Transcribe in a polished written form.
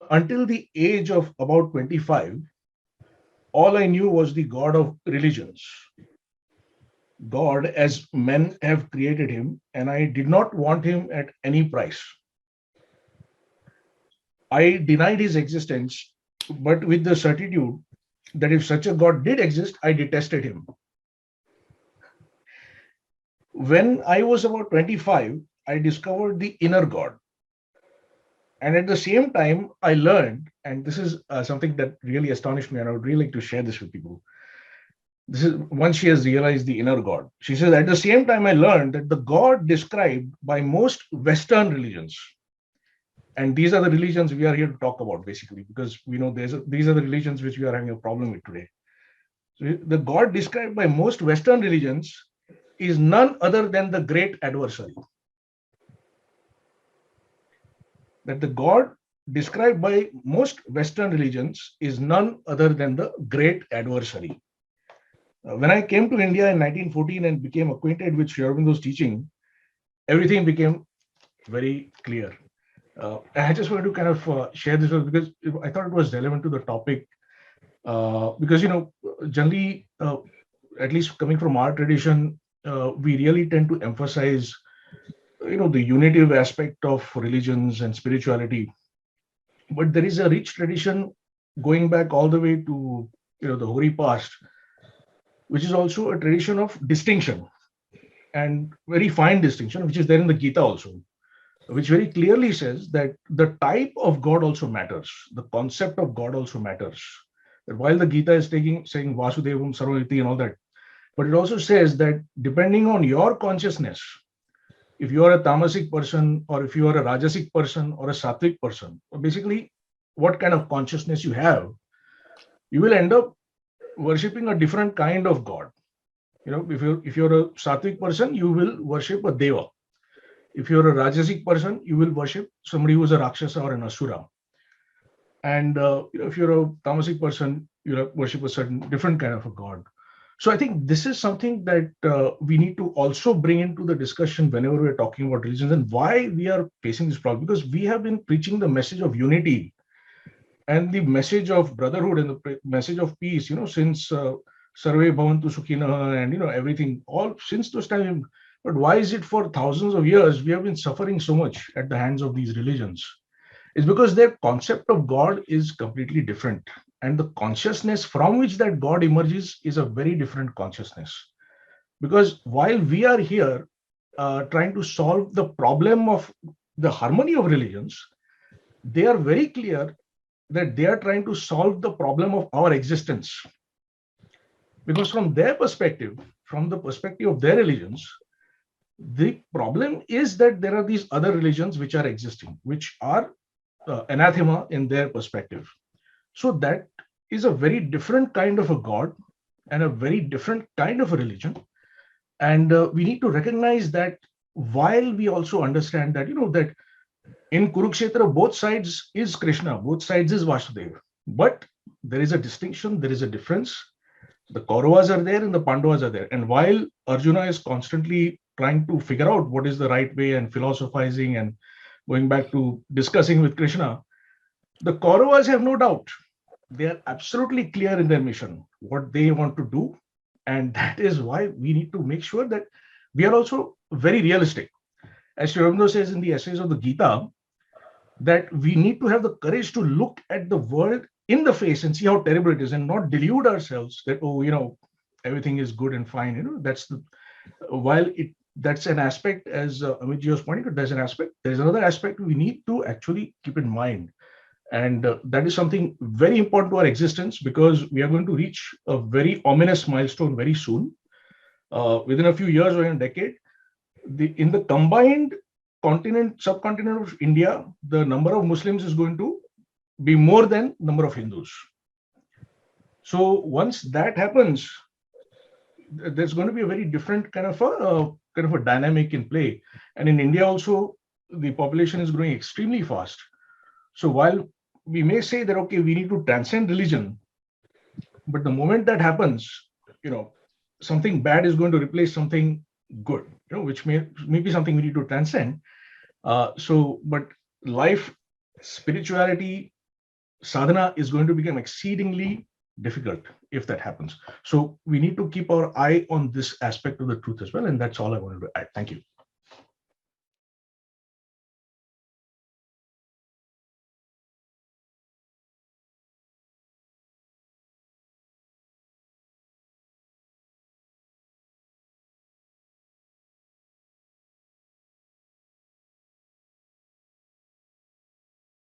Until the age of about 25, all I knew was the God of religions, God as men have created him, and I did not want him at any price. I denied his existence, but with the certitude that if such a God did exist, I detested him. When I was about 25, I discovered the inner God. And at the same time, I learned, and this is something that really astonished me, and I would really like to share this with people. This is once she has realized the inner God. She says, at the same time, I learned that the God described by most Western religions, and these are the religions we are here to talk about, basically, because we know these are the religions which we are having a problem with today. So the God described by most Western religions is none other than the great adversary. That the God described by most Western religions is none other than the great adversary. When I came to India in 1914 and became acquainted with Shri Aurobindo's teaching, everything became very clear. I just wanted to kind of share this because I thought it was relevant to the topic. Because generally, at least coming from our tradition, we really tend to emphasize, the unitive aspect of religions and spirituality. But there is a rich tradition going back all the way to the hoary past, which is also a tradition of distinction and very fine distinction, which is there in the Geeta also, which very clearly says that the type of God also matters, the concept of God also matters. That while the Gita is saying Vasudevam Sarvamiti and all that, but it also says that depending on your consciousness, if you are a tamasic person or if you are a rajasic person or a sattvic person, or basically what kind of consciousness you have, you will end up worshipping a different kind of God. If you're a sattvic person, you will worship a deva. If you're a rajasic person, you will worship somebody who's a rakshasa or an asura. And if you're a tamasic person, you worship a certain different kind of a god. So I think this is something that we need to also bring into the discussion whenever we're talking about religions and why we are facing this problem. Because we have been preaching the message of unity and the message of brotherhood and the message of peace, since Sarve Bhavantu Sukhina and everything, all since those time. But why is it for thousands of years we have been suffering so much at the hands of these religions? It's because their concept of God is completely different. And the consciousness from which that God emerges is a very different consciousness. Because while we are here trying to solve the problem of the harmony of religions, they are very clear that they are trying to solve the problem of our existence. Because from their perspective, from the perspective of their religions, the problem is that there are these other religions which are existing, which are anathema in their perspective. So that is a very different kind of a God and a very different kind of a religion. And we need to recognize that while we also understand that, that in Kurukshetra, both sides is Krishna, both sides is Vasudeva. But there is a distinction, there is a difference. The Kauravas are there and the Pandavas are there. And while Arjuna is constantly trying to figure out what is the right way and philosophizing and going back to discussing with Krishna, the Kauravas have no doubt. They are absolutely clear in their mission, what they want to do. And that is why we need to make sure that we are also very realistic. As Shri Aurobindo says in the essays of the Gita, that we need to have the courage to look at the world in the face and see how terrible it is and not delude ourselves that, everything is good and fine. That's the, while that's an aspect, as Amit was pointing out, there's another aspect we need to actually keep in mind. And that is something very important to our existence, because we are going to reach a very ominous milestone very soon. Within a few years or in a decade, in the combined subcontinent of India, the number of Muslims is going to be more than number of Hindus. So once that happens, there's going to be a very different kind of a dynamic in play. And in India also, the population is growing extremely fast. So while we may say that, okay, we need to transcend religion, but the moment that happens, something bad is going to replace something good, which may be something we need to transcend. But life, spirituality, sadhana is going to become exceedingly difficult if that happens. So we need to keep our eye on this aspect of the truth as well. And that's all I wanted to add. Thank you.